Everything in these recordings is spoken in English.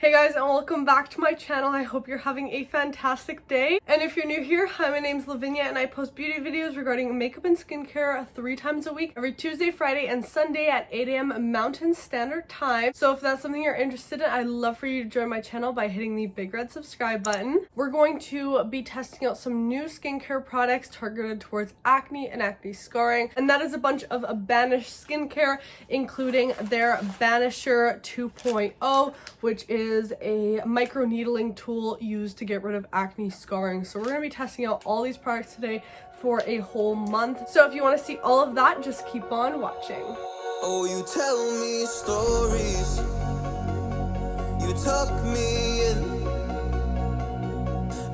Hey guys, and welcome back to my channel. I hope you're having a fantastic day. And if you're new here, hi, my name's Lavinia and I post beauty videos regarding makeup and skincare 3 times a week, every Tuesday, Friday, and Sunday at 8 a.m. Mountain Standard Time. So if that's something you're interested in, I'd love for you to join my channel by hitting the big red subscribe button. We're going to be testing out some new skincare products targeted towards acne and acne scarring. And that is a bunch of Banish skincare, including their Banisher 2.0, which is a micro needling tool used to get rid of acne scarring. So we're going to be testing out all these products today for a whole month. So if you want to see all of that, just keep on watching. Oh, you tell me stories, you tuck me in,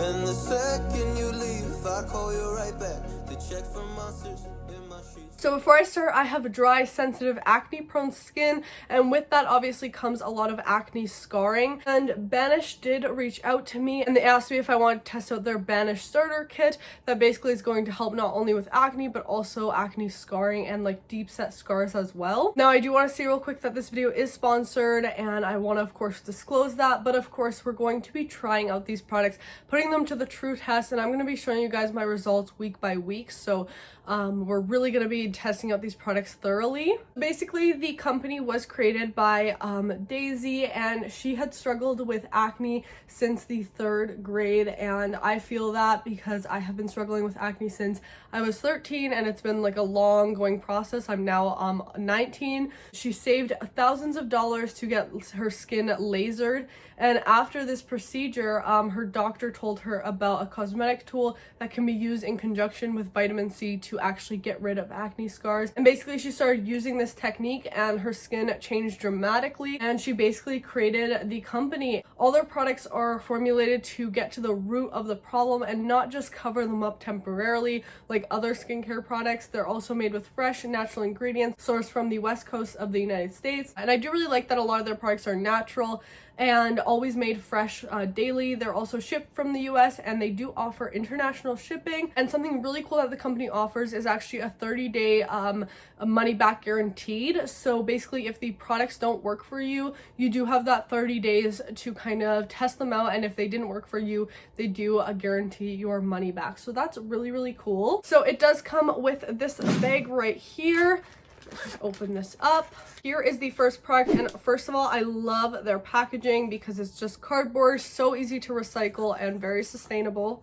and the second you leave, I call you right back to check for monsters in my sheets. So before I start, I have dry, sensitive, acne-prone skin, and with that obviously comes a lot of acne scarring. And Banish did reach out to me and they asked me if I wanted to test out their Banish starter kit that basically is going to help not only with acne but also acne scarring and like deep set scars as well. Now I do want to say real quick that this video is sponsored and I want to of course disclose that, but of course we're going to be trying out these products, putting them to the true test, and I'm going to be showing you guys my results week by week. So we're really going to be testing out these products thoroughly. Basically, the company was created by Daisy, and she had struggled with acne since the 3rd grade, and I feel that because I have been struggling with acne since I was 13, and it's been like a long going process. I'm now 19. She saved thousands of dollars to get her skin lasered, and after this procedure, her doctor told her about a cosmetic tool that can be used in conjunction with vitamin C to actually get rid of acne scars. And basically she started using this technique and her skin changed dramatically, and she basically created the company. All their products are formulated to get to the root of the problem and not just cover them up temporarily like other skincare products. They're also made with fresh natural ingredients sourced from the west coast of the United States, and I do really like that a lot of their products are natural and always made fresh daily. They're also shipped from the US and they do offer international shipping. And something really cool that the company offers is actually a 30-day money back guaranteed. So basically if the products don't work for you, you do have that 30 days to kind of test them out, and if they didn't work for you, they do guarantee your money back. So that's really, really cool. So it does come with this bag right here. Let's just open this up. Here is the first product, and first of all, I love their packaging because it's just cardboard, so easy to recycle and very sustainable.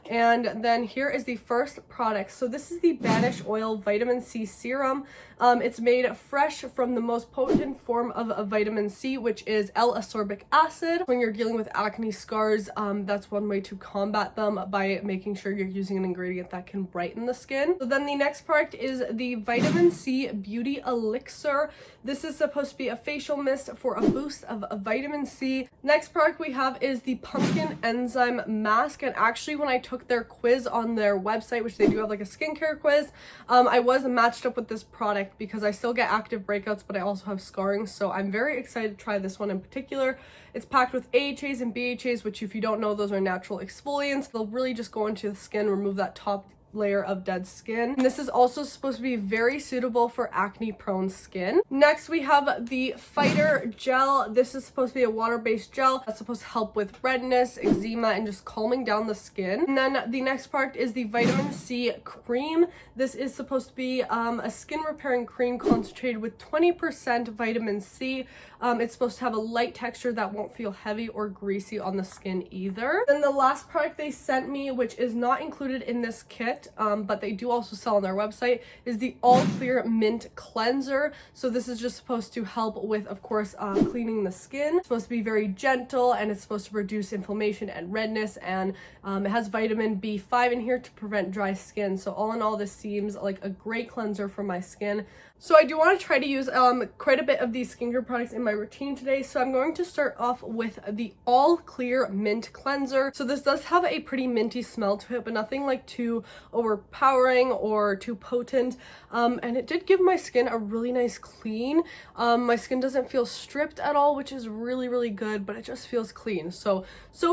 And then here is the first product. So this is the Banish Oil Vitamin C Serum. It's made fresh from the most potent form of vitamin C, which is L-ascorbic acid. When you're dealing with acne scars, that's one way to combat them, by making sure you're using an ingredient that can brighten the skin. So then the next product is the Vitamin C Beauty Elixir. This is supposed to be a facial mist for a boost of vitamin C. Next product we have is the Pumpkin Enzyme Mask, and actually when I took their quiz on their website, which they do have like a skincare quiz, I was matched up with this product because I still get active breakouts but I also have scarring, so I'm very excited to try this one in particular. It's packed with AHAs and BHAs, which if you don't know, those are natural exfoliants. They'll really just go into the skin, remove that top layer of dead skin. And this is also supposed to be very suitable for acne prone skin. Next we have the Fighter Gel. This is supposed to be a water-based gel that's supposed to help with redness, eczema, and just calming down the skin. And then the next product is the Vitamin C Cream. This is supposed to be a skin repairing cream concentrated with 20% vitamin C. It's supposed to have a light texture that won't feel heavy or greasy on the skin either. Then the last product they sent me, which is not included in this kit, but they do also sell on their website, is the All Clear Mint Cleanser. So this is just supposed to help with, of course, cleaning the skin. It's supposed to be very gentle, and it's supposed to reduce inflammation and redness, and it has vitamin B5 in here to prevent dry skin. So all in all, this seems like a great cleanser for my skin. So I do want to try to use quite a bit of these skincare products in my routine today. So I'm going to start off with the All Clear Mint Cleanser. So this does have a pretty minty smell to it, but nothing like too overpowering or too potent. And it did give my skin a really nice clean. My skin doesn't feel stripped at all, which is really, really good, but it just feels clean. So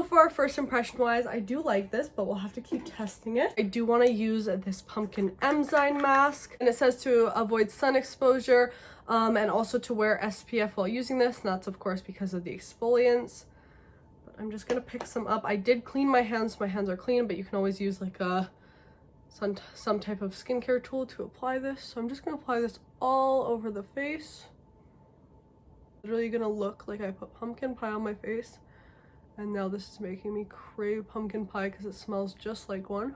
far, first impression wise, I do like this, but we'll have to keep testing it. I do want to use this Pumpkin Enzyme Mask, and it says to avoid sun exposure, and also to wear SPF while using this, and that's of course because of the exfoliants. I'm just gonna pick some up. I did clean my hands, my hands are clean, but you can always use like some type of skincare tool to apply this. So I'm just gonna apply this all over the face. Literally gonna look like I put pumpkin pie on my face, and now this is making me crave pumpkin pie because it smells just like one.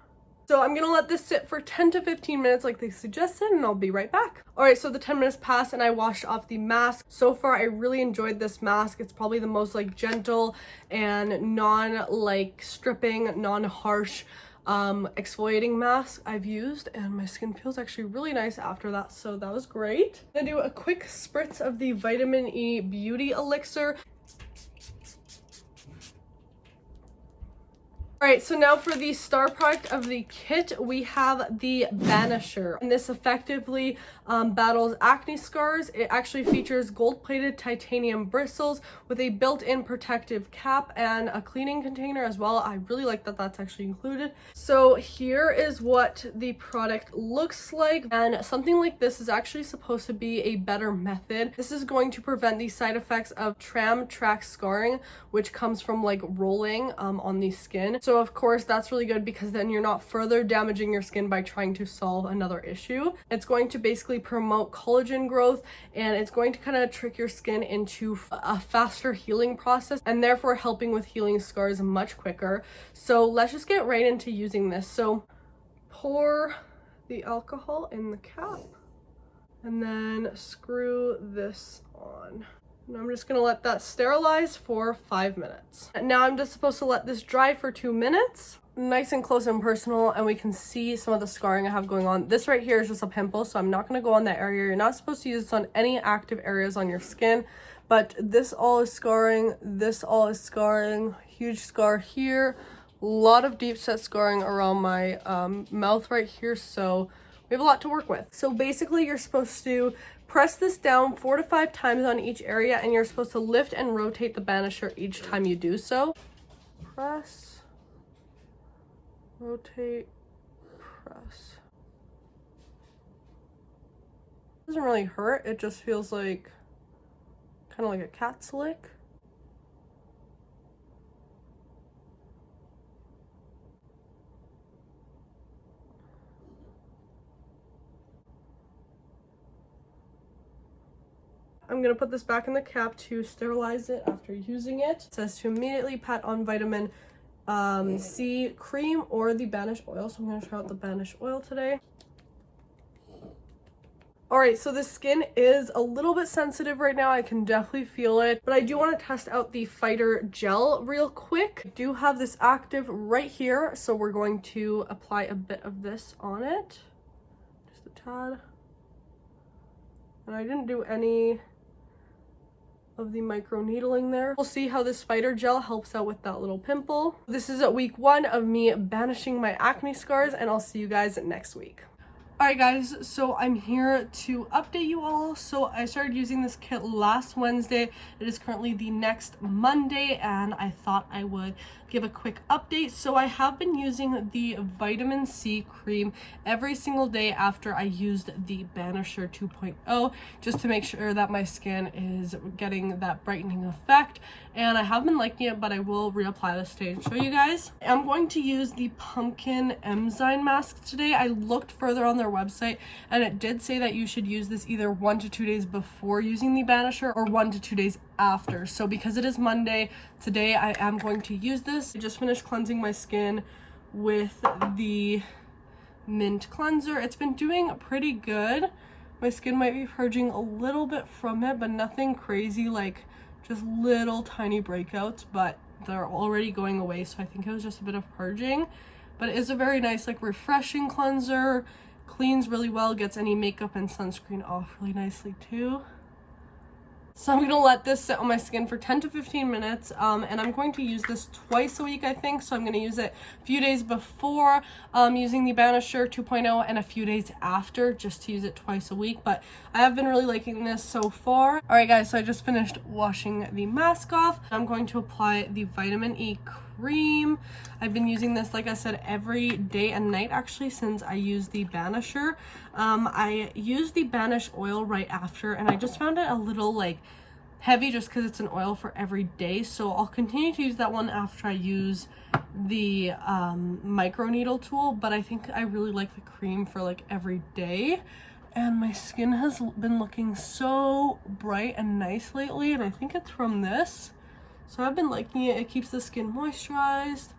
So I'm gonna let this sit for 10 to 15 minutes like they suggested, and I'll be right back. All right, so the 10 minutes passed and I washed off the mask. So far, I really enjoyed this mask. It's probably the most like gentle and non-like stripping, non-harsh exfoliating mask I've used, and my skin feels actually really nice after that, so that was great. I'm gonna do a quick spritz of the Vitamin E Beauty Elixir. Alright, so now for the star product of the kit, we have the Banisher. And this effectively battles acne scars. It actually features gold-plated titanium bristles with a built-in protective cap and a cleaning container as well. I really like that that's actually included. So here is what the product looks like. And something like this is actually supposed to be a better method. This is going to prevent the side effects of tram track scarring, which comes from like rolling on the skin. So of course that's really good because then you're not further damaging your skin by trying to solve another issue. It's going to basically promote collagen growth, and it's going to kind of trick your skin into a faster healing process, and therefore helping with healing scars much quicker. So let's just get right into using this. So pour the alcohol in the cap and then screw this on. And I'm just gonna let that sterilize for 5 minutes. And now I'm just supposed to let this dry for 2 minutes. Nice and close and personal, and we can see some of the scarring I have going on. This right here is just a pimple, so I'm not gonna go on that area. You're not supposed to use this on any active areas on your skin, but this all is scarring, this all is scarring, huge scar here, a lot of deep set scarring around my mouth right here, so we have a lot to work with. So basically you're supposed to press this down 4 to 5 times on each area, and you're supposed to lift and rotate the Banisher each time you do so. Press, rotate, press. Doesn't really hurt, it just feels like kind of like a cat's lick. I'm going to put this back in the cap to sterilize it after using it. It says to immediately pat on vitamin C cream or the Banish oil. So I'm going to try out the Banish oil today. Alright, so the skin is a little bit sensitive right now. I can definitely feel it. But I do want to test out the Fighter Gel real quick. I do have this active right here. So we're going to apply a bit of this on it. Just a tad. And I didn't do any of the micro needling there. We'll see how this Fighter Gel helps out with that little pimple. This is week 1 of me banishing my acne scars, and I'll see you guys next week. Alright guys, so I'm here to update you all. So I started using this kit last Wednesday. It is currently the next Monday, and I thought I would give a quick update. So I have been using the vitamin C cream every single day after I used the Banisher 2.0, just to make sure that my skin is getting that brightening effect. And I have been liking it, but I will reapply this today and show you guys. I'm going to use the pumpkin enzyme mask today. I looked further on their website, and it did say that you should use this either 1 to 2 days before using the Banisher or 1 to 2 days after. So because it is Monday, today I am going to use this. I just finished cleansing my skin with the mint cleanser. It's been doing pretty good. My skin might be purging a little bit from it, but nothing crazy, like just little tiny breakouts, but they're already going away, so I think it was just a bit of purging. But it is a very nice, like, refreshing cleanser. Cleans really well, gets any makeup and sunscreen off really nicely too. So I'm gonna let this sit on my skin for 10 to 15 minutes, and I'm going to use this twice a week, I think. So I'm gonna use it a few days before using the Banisher 2.0 and a few days after, just to use it twice a week. But I have been really liking this so far. All right guys, so I just finished washing the mask off. I'm going to apply the vitamin E cream. I've been using this, like I said, every day and night actually since I used the Banisher. I used the Banish oil right after, and I just found it a little like heavy just because it's an oil for every day. So I'll continue to use that one after I use the micro needle tool, but I think I really like the cream for like every day. And my skin has been looking so bright and nice lately, and I think it's from this. So I've been liking it. It keeps the skin moisturized.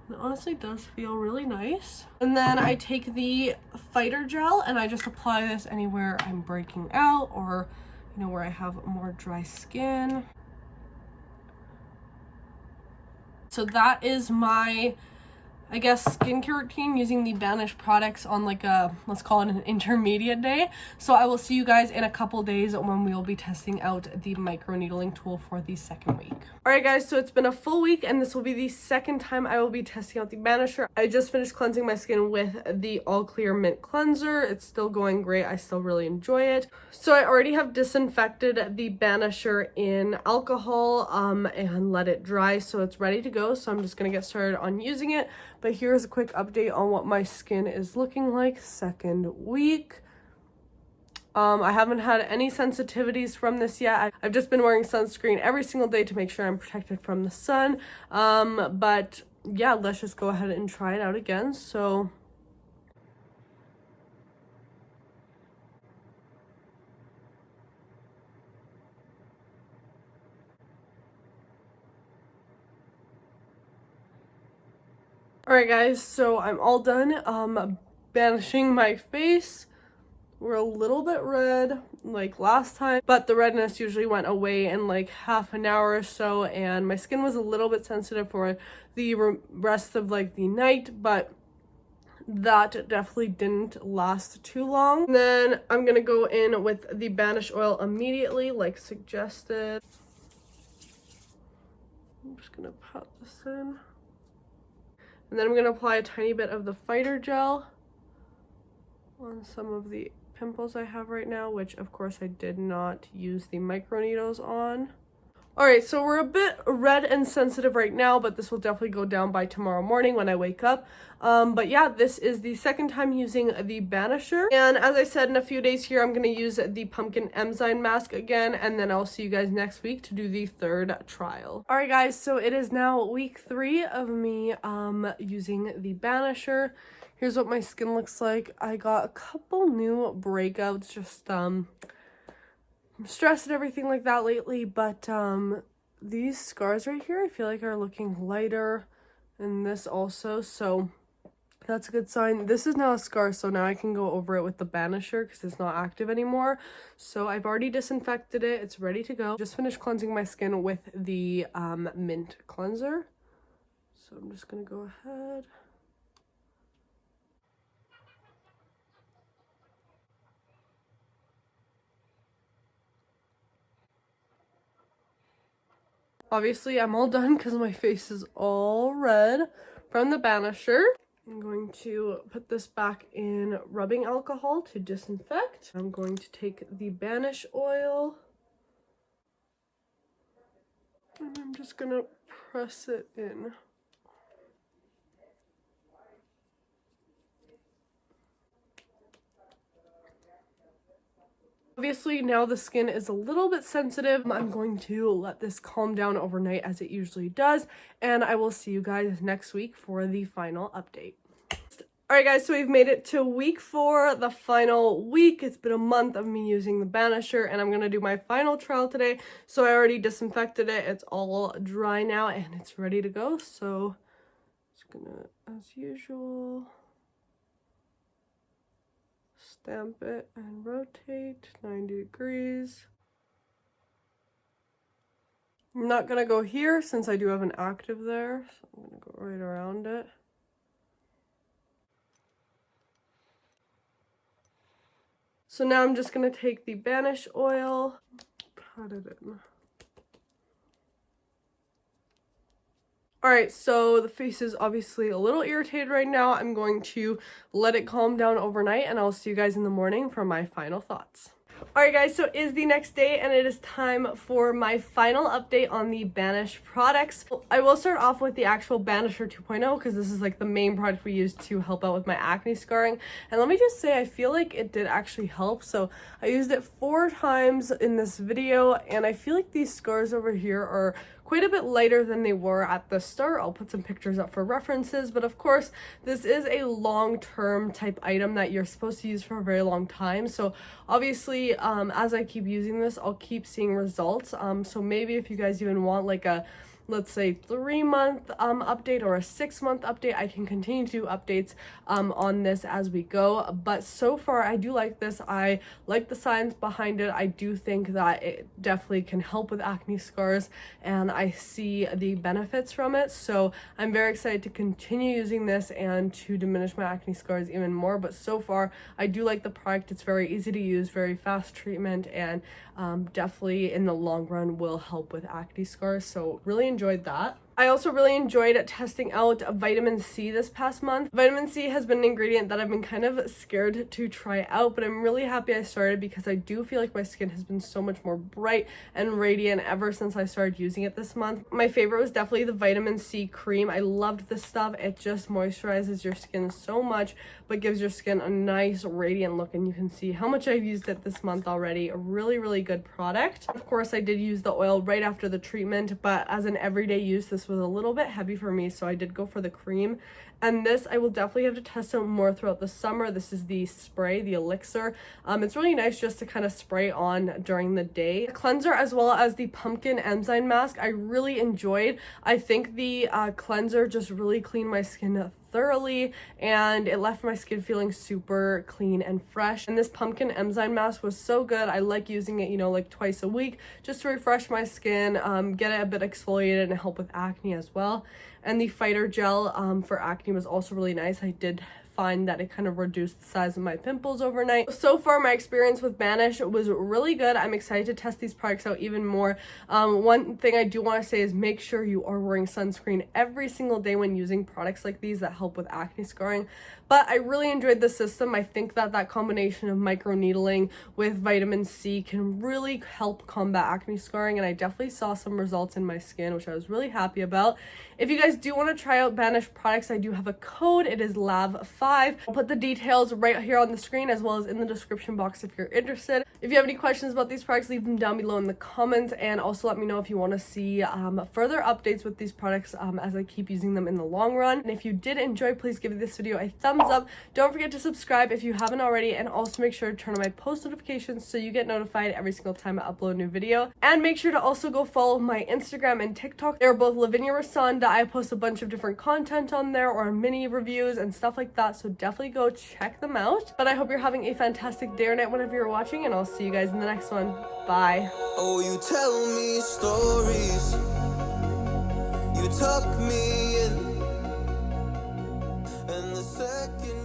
It honestly does feel really nice. And then I take the fighter gel and I just apply this anywhere I'm breaking out, or you know, where I have more dry skin. So that is my, I guess, skincare routine using the Banish products on like a, let's call it an intermediate day. So I will see you guys in a couple days when we will be testing out the micro needling tool for the second week. Alright guys, so it's been a full week and this will be the second time I will be testing out the Banisher. I just finished cleansing my skin with the All Clear Mint Cleanser. It's still going great. I still really enjoy it. So I already have disinfected the Banisher in alcohol and let it dry, so it's ready to go. So I'm just going to get started on using it. But here's a quick update on what my skin is looking like second week. I haven't had any sensitivities from this yet. I've just been wearing sunscreen every single day to make sure I'm protected from the sun. But yeah, let's just go ahead and try it out again. So alright guys, so I'm all done banishing my face. We're a little bit red like last time, but the redness usually went away in like half an hour or so, and my skin was a little bit sensitive for the rest of like the night, but that definitely didn't last too long. And then I'm gonna go in with the Banish oil immediately like suggested. I'm just gonna pat this in, and then I'm gonna apply a tiny bit of the fighter gel on some of the pimples I have right now, which of course I did not use the micro needles on. Alright, so we're a bit red and sensitive right now, but this will definitely go down by tomorrow morning when I wake up. But yeah, this is the second time using the Banisher. And as I said, in a few days here, I'm going to use the pumpkin enzyme mask again, and then I'll see you guys next week to do the third trial. Alright guys, so it is now week 3 of me using the Banisher. Here's what my skin looks like. I got a couple new breakouts, just I'm stressed and everything like that lately, but these scars right here I feel like are looking lighter, and this also, so that's a good sign. This is now a scar, so now I can go over it with the Banisher because it's not active anymore. So I've already disinfected it. It's ready to go. Just finished cleansing my skin with the mint cleanser. So I'm just gonna go ahead. Obviously, I'm all done because my face is all red from the Banisher. I'm going to put this back in rubbing alcohol to disinfect. I'm going to take the Banish oil, and I'm just gonna press it in. Obviously, now the skin is a little bit sensitive. I'm going to let this calm down overnight as it usually does, and I will see you guys next week for the final update. Alright guys, so we've made it to week 4, the final week. It's been a month of me using the Banisher, and I'm going to do my final trial today. So I already disinfected it. It's all dry now, and it's ready to go. So just gonna, as usual, stamp it and rotate 90 degrees. I'm not gonna go here since I do have an active there, so I'm gonna go right around it. So now I'm just gonna take the Banish oil, pat it in. Alright, so the face is obviously a little irritated right now. I'm going to let it calm down overnight, and I'll see you guys in the morning for my final thoughts. Alright guys, so it is the next day and it is time for my final update on the Banish products. I will start off with the actual Banisher 2.0 because this is like the main product we use to help out with my acne scarring. And let me just say, I feel like it did actually help. So I used it 4 times in this video and I feel like these scars over here are quite a bit lighter than they were at the start. I'll put some pictures up for references, but of course this is a long-term type item that you're supposed to use for a very long time. So obviously as I keep using this, I'll keep seeing results. So maybe if you guys even want like a, let's say 3-month update or a 6-month update, I can continue to do updates on this as we go. But so far I do like this. I like the science behind it. I do think that it definitely can help with acne scars and I see the benefits from it. So I'm very excited to continue using this and to diminish my acne scars even more. But so far I do like the product. It's very easy to use, very fast treatment, and definitely in the long run will help with acne scars. So really enjoyed that. I also really enjoyed testing out vitamin C this past month. Vitamin C has been an ingredient that I've been kind of scared to try out, but I'm really happy I started because I do feel like my skin has been so much more bright and radiant ever since I started using it this month. My favorite was definitely the vitamin C cream. I loved this stuff. It just moisturizes your skin so much, but gives your skin a nice radiant look, and you can see how much I've used it this month already. A really, really good product. Of course, I did use the oil right after the treatment, but as an everyday use, this was a little bit heavy for me, so I did go for the cream. And this I will definitely have to test out more throughout the summer. This is the spray, the elixir. It's really nice just to kind of spray on during the day. The cleanser as well as the pumpkin enzyme mask I really enjoyed. I think the cleanser just really cleaned my skin thoroughly and it left my skin feeling super clean and fresh. And this pumpkin enzyme mask was so good. I like using it, you know, like twice a week just to refresh my skin, get it a bit exfoliated and help with acne as well. And the fighter gel for acne was also really nice. I did find that it kind of reduced the size of my pimples overnight. So far my experience with Banish was really good. I'm excited to test these products out even more. One thing I do want to say is make sure you are wearing sunscreen every single day when using products like these that help with acne scarring. But I really enjoyed the system. I think that that combination of microneedling with vitamin C can really help combat acne scarring, and I definitely saw some results in my skin, which I was really happy about. If you guys do want to try out Banish products, I do have a code. It is LAV5. I'll put the details right here on the screen as well as in the description box if you're interested. If you have any questions about these products, leave them down below in the comments, and also let me know if you want to see further updates with these products as I keep using them in the long run. And if you did enjoy, please give this video a thumbs up. Don't forget to subscribe if you haven't already, and also make sure to turn on my post notifications so you get notified every single time I upload a new video. And make sure to also go follow my Instagram and TikTok. They're both Lavinia. I post a bunch of different content on there, or mini reviews and stuff like that, so definitely go check them out. But I hope you're having a fantastic day or night whenever you're watching, and I'll see you guys in the next one. Bye. Oh, you tell me stories, you tuck me in, and the second